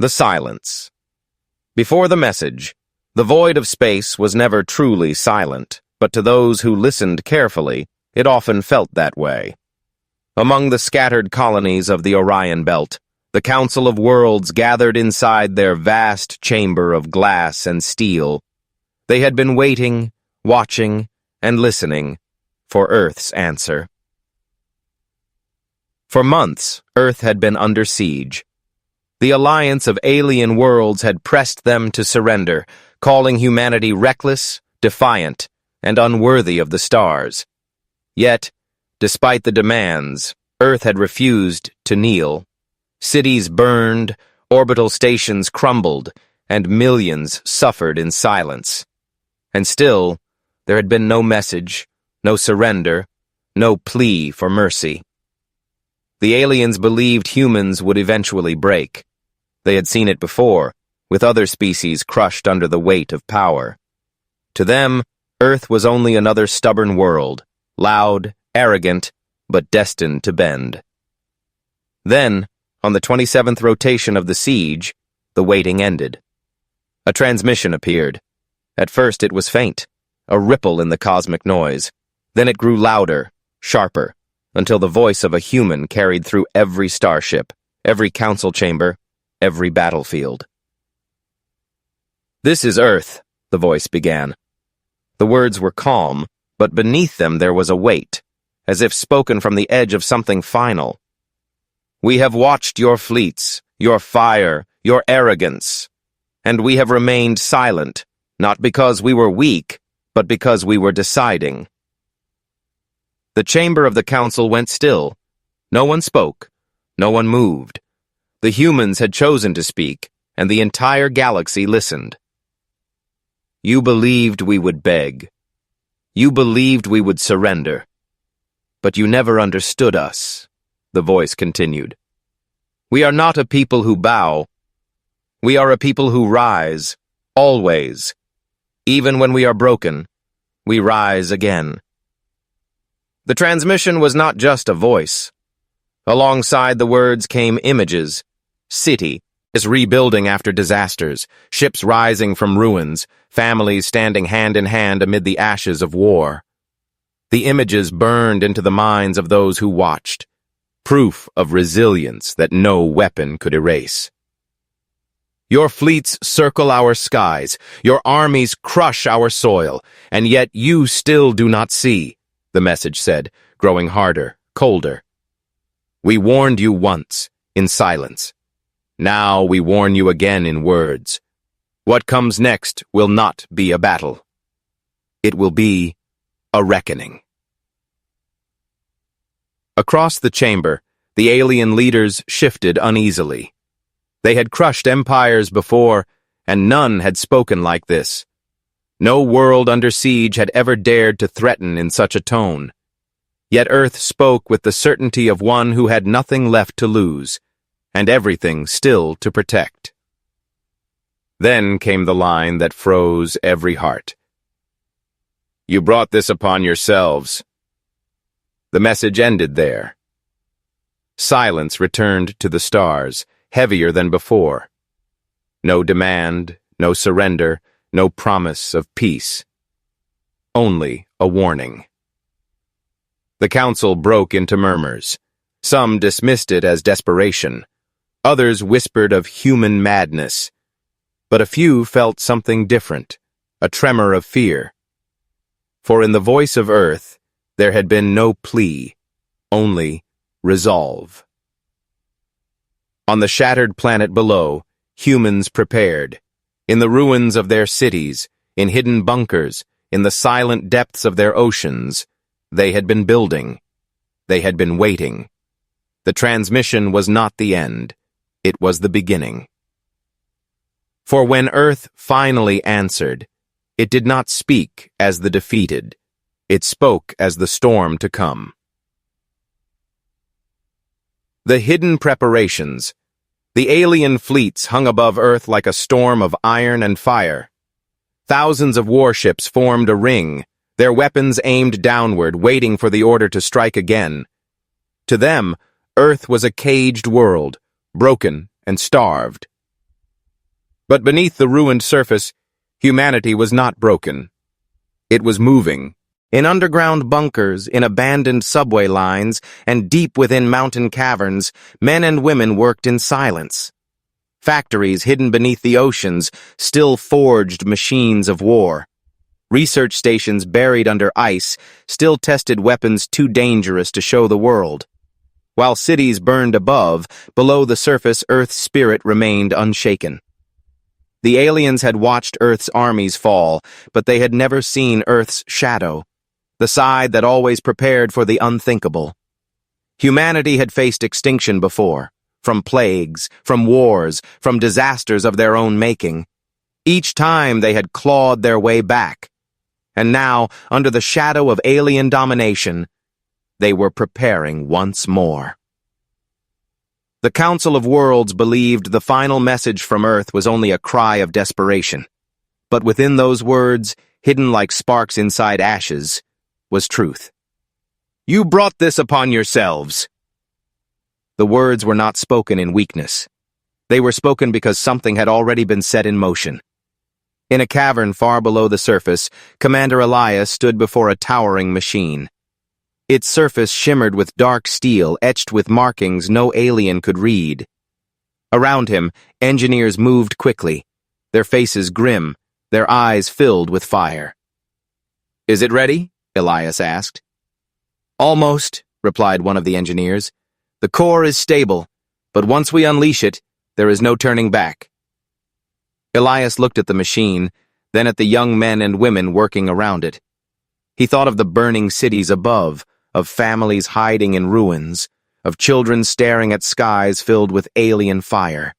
The silence. Before the message, the void of space was never truly silent, but to those who listened carefully, it often felt that way. Among the scattered colonies of the Orion Belt, the Council of Worlds gathered inside their vast chamber of glass and steel. They had been waiting, watching, and listening for Earth's answer. For months, Earth had been under siege. The alliance of alien worlds had pressed them to surrender, calling humanity reckless, defiant, and unworthy of the stars. Yet, despite the demands, Earth had refused to kneel. Cities burned, orbital stations crumbled, and millions suffered in silence. And still, there had been no message, no surrender, no plea for mercy. The aliens believed humans would eventually break. They had seen it before, with other species crushed under the weight of power. To them, Earth was only another stubborn world, loud, arrogant, but destined to bend. Then, on the 27th rotation of the siege, the waiting ended. A transmission appeared. At first it was faint, a ripple in the cosmic noise. Then it grew louder, sharper, until the voice of a human carried through every starship, every council chamber, every battlefield. "This is Earth," the voice began. The words were calm, but beneath them there was a weight, as if spoken from the edge of something final. "We have watched your fleets, your fire, your arrogance, and we have remained silent, not because we were weak, but because we were deciding." The chamber of the council went still. No one spoke. No one moved. The humans had chosen to speak, and the entire galaxy listened. "You believed we would beg. You believed we would surrender. But you never understood us," the voice continued. "We are not a people who bow. We are a people who rise, always. Even when we are broken, we rise again." The transmission was not just a voice. Alongside the words came images. City is rebuilding after disasters, ships rising from ruins, families standing hand in hand amid the ashes of war. The images burned into the minds of those who watched, proof of resilience that no weapon could erase. "Your fleets circle our skies, your armies crush our soil, and yet you still do not see," the message said, growing harder, colder. "We warned you once, in silence. Now we warn you again in words. What comes next will not be a battle. It will be a reckoning." Across the chamber, the alien leaders shifted uneasily. They had crushed empires before, and none had spoken like this. No world under siege had ever dared to threaten in such a tone. Yet Earth spoke with the certainty of one who had nothing left to lose, and everything still to protect. Then came the line that froze every heart. "You brought this upon yourselves." The message ended there. Silence returned to the stars, heavier than before. No demand, no surrender, no promise of peace. Only a warning. The council broke into murmurs. Some dismissed it as desperation. Others whispered of human madness. But a few felt something different, a tremor of fear. For in the voice of Earth, there had been no plea, only resolve. On the shattered planet below, humans prepared. In the ruins of their cities, in hidden bunkers, in the silent depths of their oceans, they had been building. They had been waiting. The transmission was not the end. It was the beginning. For when Earth finally answered, it did not speak as the defeated. It spoke as the storm to come. The hidden preparations. The alien fleets hung above Earth like a storm of iron and fire. Thousands of warships formed a ring, their weapons aimed downward, waiting for the order to strike again. To them, Earth was a caged world, broken and starved. But beneath the ruined surface, humanity was not broken. It was moving. In underground bunkers, in abandoned subway lines, and deep within mountain caverns, men and women worked in silence. Factories hidden beneath the oceans still forged machines of war. Research stations buried under ice still tested weapons too dangerous to show the world. While cities burned above, below the surface Earth's spirit remained unshaken. The aliens had watched Earth's armies fall, but they had never seen Earth's shadow, the side that always prepared for the unthinkable. Humanity had faced extinction before, from plagues, from wars, from disasters of their own making. Each time they had clawed their way back. And now, under the shadow of alien domination, they were preparing once more. The Council of Worlds believed the final message from Earth was only a cry of desperation. But within those words, hidden like sparks inside ashes, was truth. You brought this upon yourselves. The words were not spoken in weakness. They were spoken because something had already been set in motion. In a cavern far below the surface, Commander Elias stood before a towering machine. Its surface shimmered with dark steel, etched with markings no alien could read. Around him, engineers moved quickly, their faces grim, their eyes filled with fire. Is it ready? Elias asked. Almost, replied one of the engineers. The core is stable, but once we unleash it, there is no turning back. Elias looked at the machine, then at the young men and women working around it. He thought of the burning cities above, of families hiding in ruins, of children staring at skies filled with alien fire.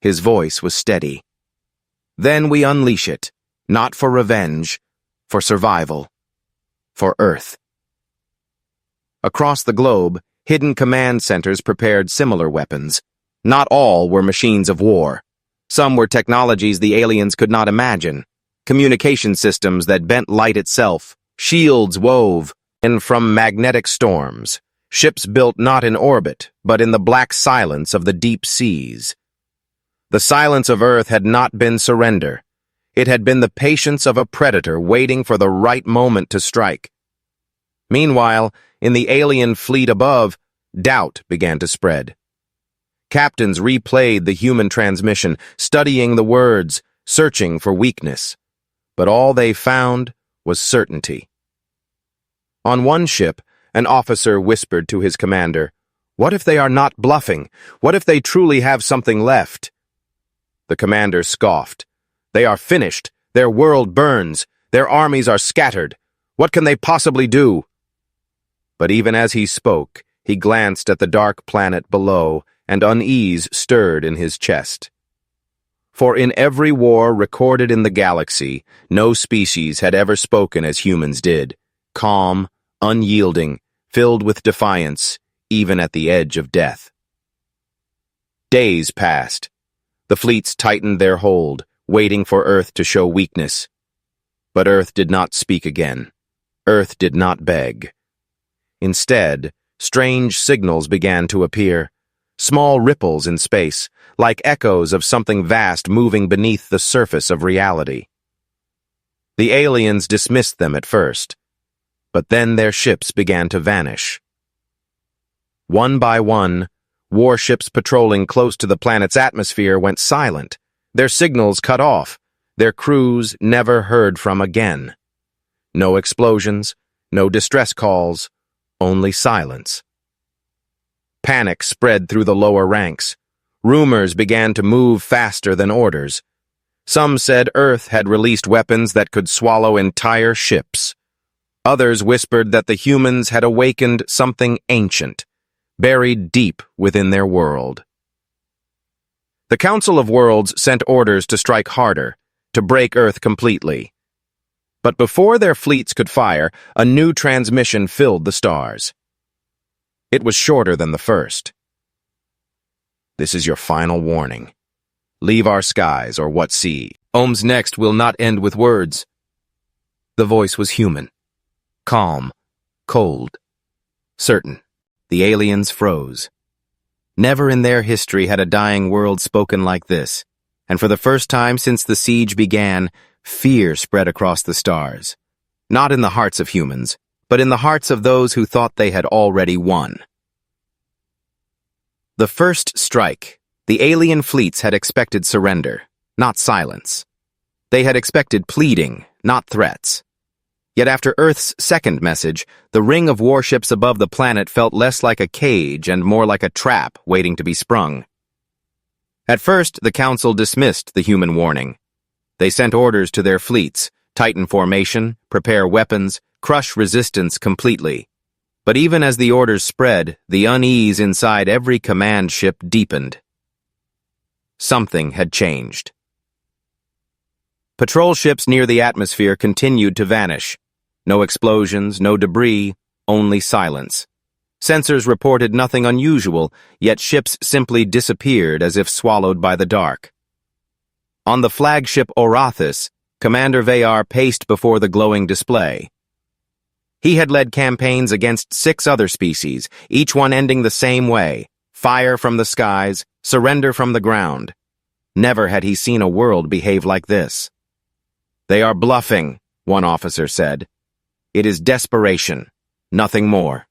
His voice was steady. Then we unleash it, not for revenge, for survival, for Earth. Across the globe, hidden command centers prepared similar weapons. Not all were machines of war. Some were technologies the aliens could not imagine. Communication systems that bent light itself, shields wove in from magnetic storms, ships built not in orbit, but in the black silence of the deep seas. The silence of Earth had not been surrender. It had been the patience of a predator waiting for the right moment to strike. Meanwhile, in the alien fleet above, doubt began to spread. Captains replayed the human transmission, studying the words, searching for weakness. But all they found was certainty. On one ship, an officer whispered to his commander, "What if they are not bluffing? What if they truly have something left?" The commander scoffed. "They are finished. Their world burns. Their armies are scattered. What can they possibly do?" But even as he spoke, he glanced at the dark planet below, and unease stirred in his chest. For in every war recorded in the galaxy, no species had ever spoken as humans did, calm, unyielding, filled with defiance, even at the edge of death. Days passed. The fleets tightened their hold, waiting for Earth to show weakness. But Earth did not speak again. Earth did not beg. Instead, strange signals began to appear, small ripples in space, like echoes of something vast moving beneath the surface of reality. The aliens dismissed them at first, but then their ships began to vanish. One by one, warships patrolling close to the planet's atmosphere went silent, their signals cut off, their crews never heard from again. No explosions, no distress calls, only silence. Panic spread through the lower ranks. Rumors began to move faster than orders. Some said Earth had released weapons that could swallow entire ships. Others whispered that the humans had awakened something ancient, buried deep within their world. The Council of Worlds sent orders to strike harder, to break Earth completely. But before their fleets could fire, a new transmission filled the stars. It was shorter than the first. This is your final warning. Leave our skies, or what see. Ohm's next will not end with words. The voice was human. Calm. Cold. Certain. The aliens froze. Never in their history had a dying world spoken like this, and for the first time since the siege began, fear spread across the stars. Not in the hearts of humans, but in the hearts of those who thought they had already won. The first strike, the alien fleets had expected surrender, not silence. They had expected pleading, not threats. Yet after Earth's second message, the ring of warships above the planet felt less like a cage and more like a trap waiting to be sprung. At first, the Council dismissed the human warning. They sent orders to their fleets, tighten formation, prepare weapons, crush resistance completely. But even as the orders spread, the unease inside every command ship deepened. Something had changed. Patrol ships near the atmosphere continued to vanish. No explosions, no debris, only silence. Sensors reported nothing unusual, yet ships simply disappeared as if swallowed by the dark. On the flagship Orathis, Commander Vayar paced before the glowing display. He had led campaigns against 6 other species, each one ending the same way: fire from the skies, surrender from the ground. Never had he seen a world behave like this. "They are bluffing," one officer said. "It is desperation, nothing more."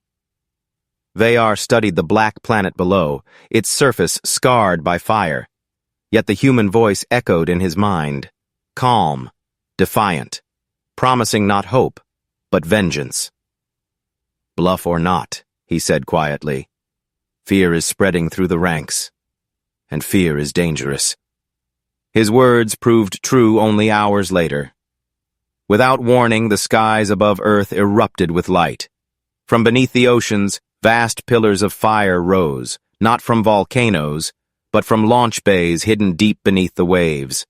Vayar studied the black planet below, its surface scarred by fire. Yet the human voice echoed in his mind, calm, defiant, promising not hope, but vengeance. "Bluff or not," he said quietly, "fear is spreading through the ranks, and fear is dangerous." His words proved true only hours later. Without warning, the skies above Earth erupted with light. From beneath the oceans, vast pillars of fire rose, not from volcanoes, but from launch bays hidden deep beneath the waves.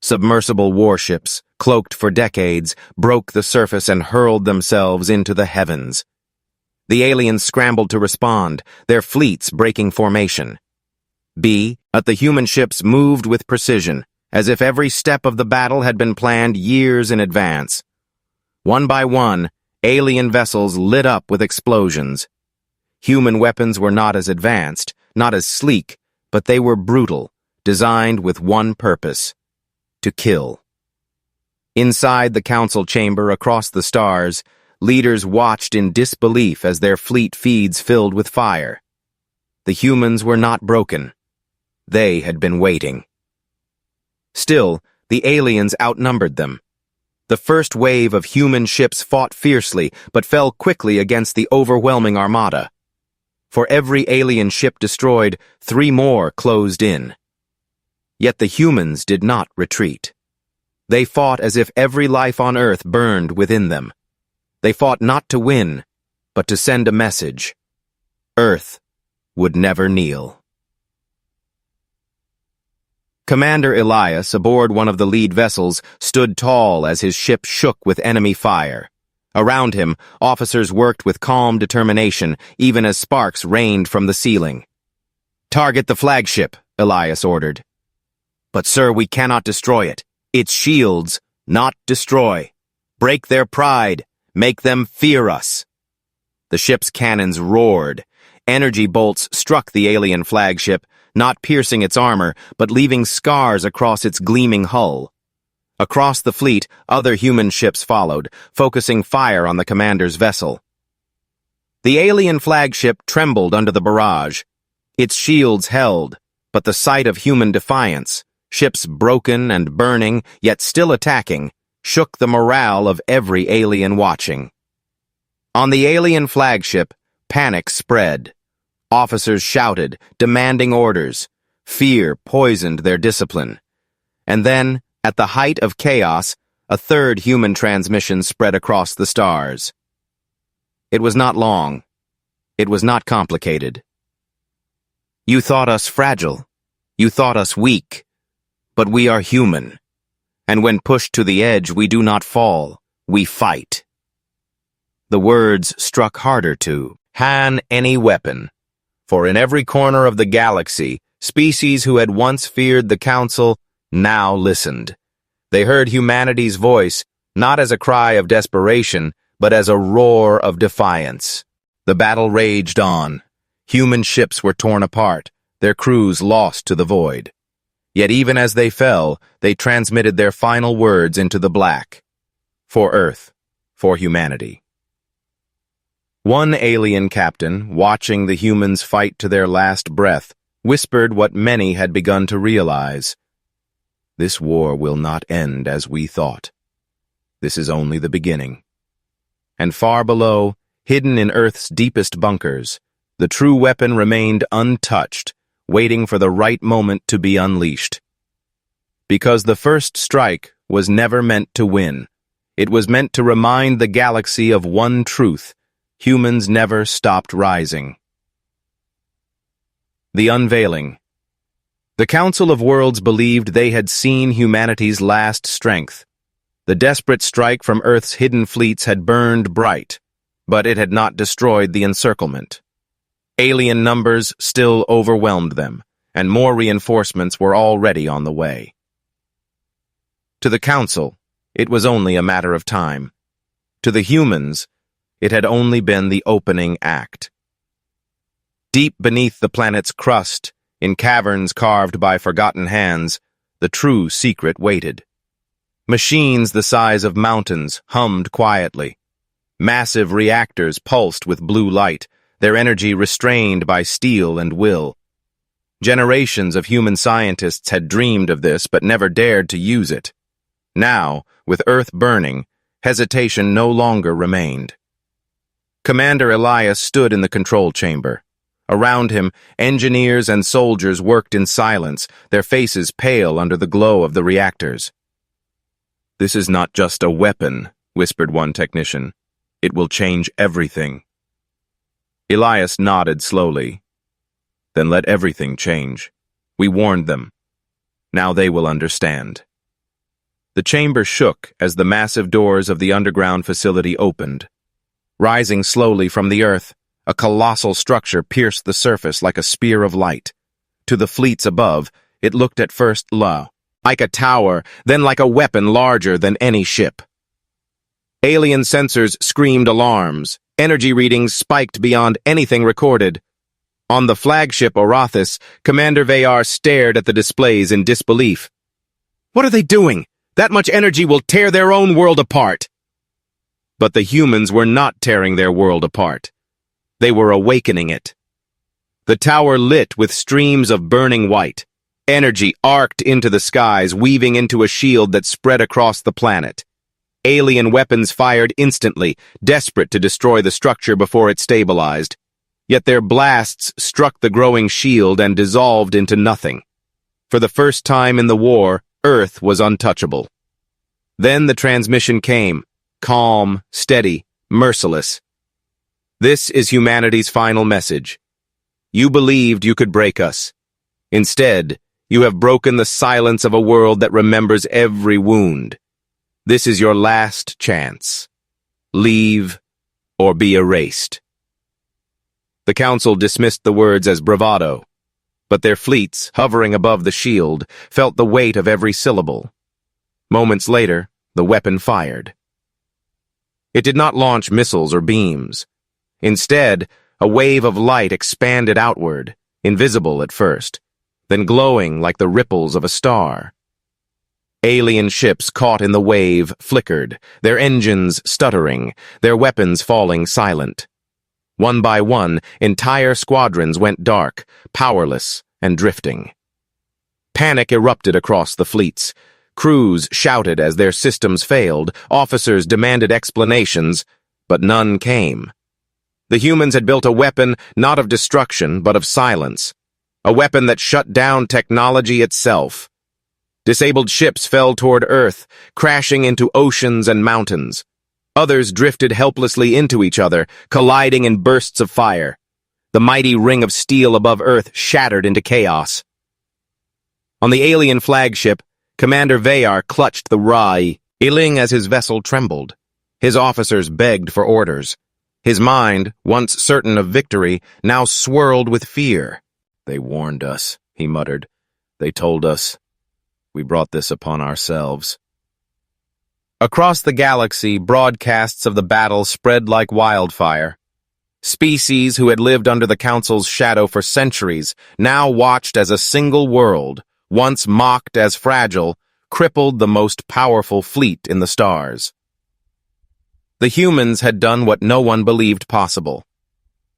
Submersible warships, cloaked for decades, broke the surface and hurled themselves into the heavens. The aliens scrambled to respond, their fleets breaking formation. But the human ships moved with precision, as if every step of the battle had been planned years in advance. One by one, alien vessels lit up with explosions. Human weapons were not as advanced, not as sleek, but they were brutal, designed with one purpose: to kill. Inside the council chamber across the stars, leaders watched in disbelief as their fleet feeds filled with fire. The humans were not broken. They had been waiting. Still, the aliens outnumbered them. The first wave of human ships fought fiercely, but fell quickly against the overwhelming armada. For every alien ship destroyed, 3 more closed in. Yet the humans did not retreat. They fought as if every life on Earth burned within them. They fought not to win, but to send a message. Earth would never kneel. Commander Elias, aboard one of the lead vessels, stood tall as his ship shook with enemy fire. Around him, officers worked with calm determination, even as sparks rained from the ceiling. "Target the flagship," Elias ordered. "But sir, we cannot destroy it. Its shields, not destroy. Break their pride. Make them fear us." The ship's cannons roared. Energy bolts struck the alien flagship, not piercing its armor, but leaving scars across its gleaming hull. Across the fleet, other human ships followed, focusing fire on the commander's vessel. The alien flagship trembled under the barrage. Its shields held, but the sight of human defiance, ships broken and burning, yet still attacking, shook the morale of every alien watching. On the alien flagship, panic spread. Officers shouted, demanding orders. Fear poisoned their discipline. And then, at the height of chaos, a third human transmission spread across the stars. It was not long. It was not complicated. "You thought us fragile. You thought us weak. But we are human. And when pushed to the edge, we do not fall. We fight." The words struck harder to "Han any weapon." For in every corner of the galaxy, species who had once feared the Council now listened. They heard humanity's voice, not as a cry of desperation, but as a roar of defiance. The battle raged on. Human ships were torn apart, their crews lost to the void. Yet even as they fell, they transmitted their final words into the black. For Earth, for humanity. One alien captain, watching the humans fight to their last breath, whispered what many had begun to realize. This war will not end as we thought. This is only the beginning. And far below, hidden in Earth's deepest bunkers, the true weapon remained untouched, waiting for the right moment to be unleashed. Because the first strike was never meant to win. It was meant to remind the galaxy of one truth: humans never stopped rising. The unveiling. The Council of Worlds believed they had seen humanity's last strength. The desperate strike from Earth's hidden fleets had burned bright, but it had not destroyed the encirclement. Alien numbers still overwhelmed them, and more reinforcements were already on the way. To the Council, it was only a matter of time. To the humans, it had only been the opening act. Deep beneath the planet's crust, in caverns carved by forgotten hands, the true secret waited. Machines the size of mountains hummed quietly. Massive reactors pulsed with blue light, their energy restrained by steel and will. Generations of human scientists had dreamed of this but never dared to use it. Now, with Earth burning, hesitation no longer remained. Commander Elias stood in the control chamber. Around him, engineers and soldiers worked in silence, their faces pale under the glow of the reactors. "This is not just a weapon," whispered one technician. "It will change everything." Elias nodded slowly. "Then let everything change. We warned them. Now they will understand." The chamber shook as the massive doors of the underground facility opened. Rising slowly from the earth, a colossal structure pierced the surface like a spear of light. To the fleets above, it looked at first like a tower, then like a weapon larger than any ship. Alien sensors screamed alarms. Energy readings spiked beyond anything recorded. On the flagship Orathis, Commander Vayar stared at the displays in disbelief. "What are they doing? That much energy will tear their own world apart." But the humans were not tearing their world apart. They were awakening it. The tower lit with streams of burning white. Energy arced into the skies, weaving into a shield that spread across the planet. Alien weapons fired instantly, desperate to destroy the structure before it stabilized. Yet their blasts struck the growing shield and dissolved into nothing. For the first time in the war, Earth was untouchable. Then the transmission came, calm, steady, merciless. "This is humanity's final message. You believed you could break us. Instead, you have broken the silence of a world that remembers every wound. This is your last chance. Leave or be erased." The Council dismissed the words as bravado, but their fleets, hovering above the shield, felt the weight of every syllable. Moments later, the weapon fired. It did not launch missiles or beams. Instead, a wave of light expanded outward, invisible at first, then glowing like the ripples of a star. Alien ships caught in the wave flickered, their engines stuttering, their weapons falling silent. One by one, entire squadrons went dark, powerless and drifting. Panic erupted across the fleets. Crews shouted as their systems failed, officers demanded explanations, but none came. The humans had built a weapon not of destruction, but of silence. A weapon that shut down technology itself. Disabled ships fell toward Earth, crashing into oceans and mountains. Others drifted helplessly into each other, colliding in bursts of fire. The mighty ring of steel above Earth shattered into chaos. On the alien flagship, Commander Vayar clutched the railing as his vessel trembled. His officers begged for orders. His mind, once certain of victory, now swirled with fear. "They warned us," he muttered. "They told us. We brought this upon ourselves." Across the galaxy, broadcasts of the battle spread like wildfire. Species who had lived under the Council's shadow for centuries now watched as a single world, once mocked as fragile, crippled the most powerful fleet in the stars. The humans had done what no one believed possible.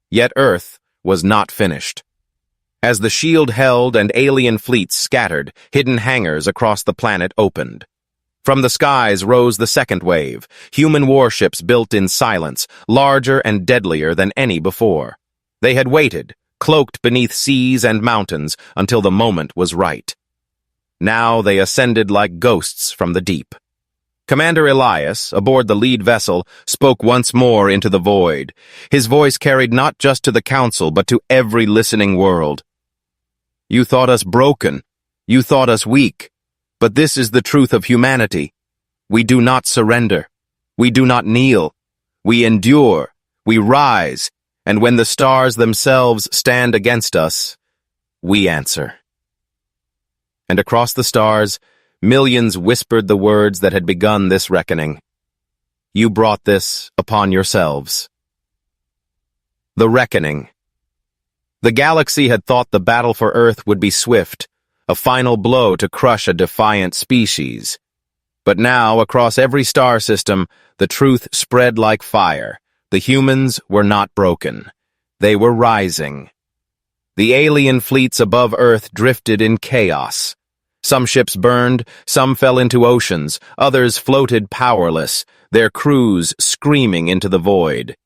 Yet Earth was not finished. As the shield held and alien fleets scattered, hidden hangars across the planet opened. From the skies rose the second wave, human warships built in silence, larger and deadlier than any before. They had waited, cloaked beneath seas and mountains, until the moment was right. Now they ascended like ghosts from the deep. Commander Elias, aboard the lead vessel, spoke once more into the void. His voice carried not just to the Council, but to every listening world. You thought us broken. You thought us weak. But this is the truth of humanity. We do not surrender. We do not kneel. We endure. We rise. And when the stars themselves stand against us, we answer. And across the stars, millions whispered the words that had begun this reckoning. You brought this upon yourselves. The reckoning. The galaxy had thought the battle for Earth would be swift, a final blow to crush a defiant species. But now, across every star system, the truth spread like fire. The humans were not broken. They were rising. The alien fleets above Earth drifted in chaos. Some ships burned, some fell into oceans, others floated powerless, their crews screaming into the void.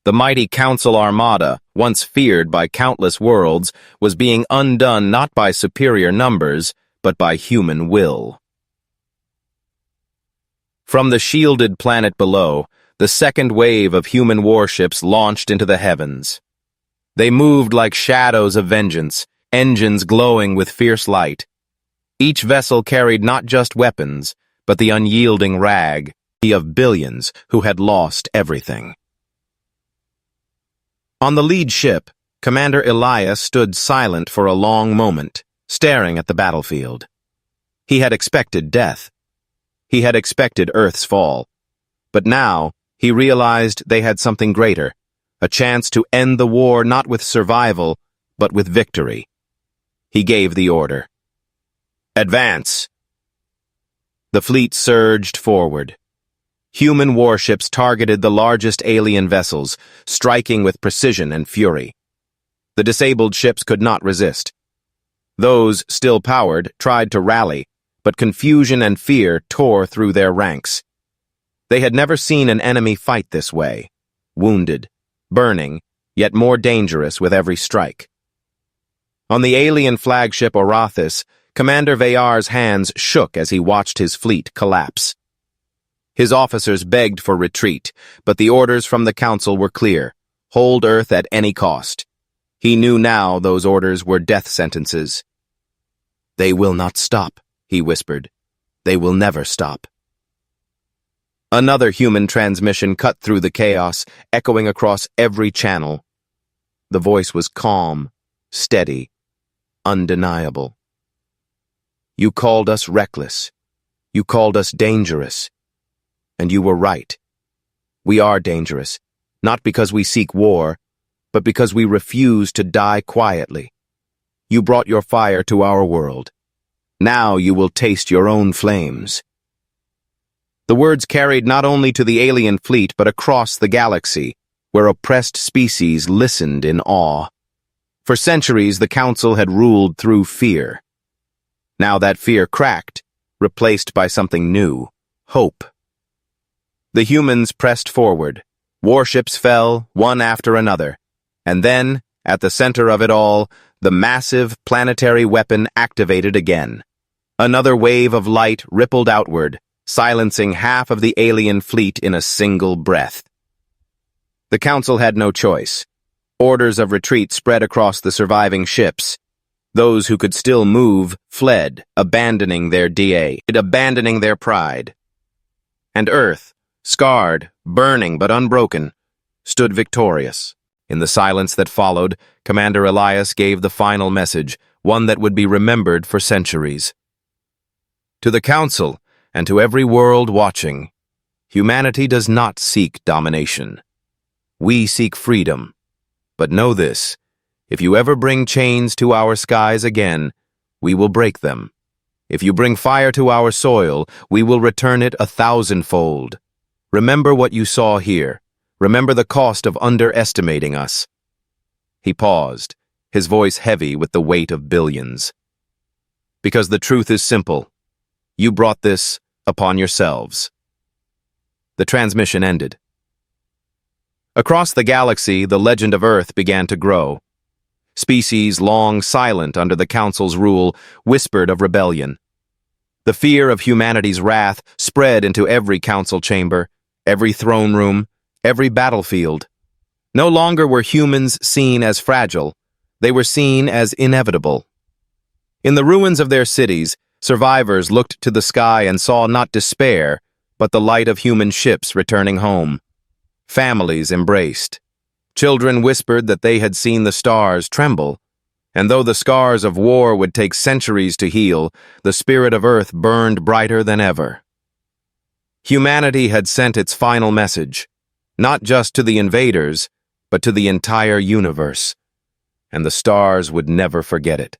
The mighty Council Armada, once feared by countless worlds, was being undone not by superior numbers, but by human will. From the shielded planet below, the second wave of human warships launched into the heavens. They moved like shadows of vengeance, engines glowing with fierce light. Each vessel carried not just weapons, but the unyielding rag of billions who had lost everything. On the lead ship, Commander Elias stood silent for a long moment, staring at the battlefield. He had expected death. He had expected Earth's fall. But now, he realized they had something greater, a chance to end the war not with survival, but with victory. He gave the order. Advance! The fleet surged forward. Human warships targeted the largest alien vessels, striking with precision and fury. The disabled ships could not resist. Those, still powered, tried to rally, but confusion and fear tore through their ranks. They had never seen an enemy fight this way, wounded, burning, yet more dangerous with every strike. On the alien flagship Orathis, Commander Vayar's hands shook as he watched his fleet collapse. His officers begged for retreat, but the orders from the Council were clear. Hold Earth at any cost. He knew now those orders were death sentences. They will not stop, he whispered. They will never stop. Another human transmission cut through the chaos, echoing across every channel. The voice was calm, steady, undeniable. You called us reckless. You called us dangerous. And you were right. We are dangerous, not because we seek war, but because we refuse to die quietly. You brought your fire to our world. Now you will taste your own flames. The words carried not only to the alien fleet, but across the galaxy, where oppressed species listened in awe. For centuries, the Council had ruled through fear. Now that fear cracked, replaced by something new, hope. The humans pressed forward. Warships fell, one after another. And then, at the center of it all, the massive planetary weapon activated again. Another wave of light rippled outward, silencing half of the alien fleet in a single breath. The Council had no choice. Orders of retreat spread across the surviving ships. Those who could still move fled, abandoning their abandoning their pride. And Earth, scarred, burning but unbroken, stood victorious. In the silence that followed, Commander Elias gave the final message, one that would be remembered for centuries. To the Council, and to every world watching, humanity does not seek domination. We seek freedom. But know this, if you ever bring chains to our skies again, we will break them. If you bring fire to our soil, we will return it 1,000-fold. Remember what you saw here. Remember the cost of underestimating us." He paused, his voice heavy with the weight of billions. "Because the truth is simple. You brought this upon yourselves." The transmission ended. Across the galaxy, the legend of Earth began to grow. Species long silent under the Council's rule whispered of rebellion. The fear of humanity's wrath spread into every council chamber, every throne room, every battlefield. No longer were humans seen as fragile, they were seen as inevitable. In the ruins of their cities, survivors looked to the sky and saw not despair, but the light of human ships returning home. Families embraced. Children whispered that they had seen the stars tremble, and though the scars of war would take centuries to heal, the spirit of Earth burned brighter than ever. Humanity had sent its final message, not just to the invaders, but to the entire universe, and the stars would never forget it.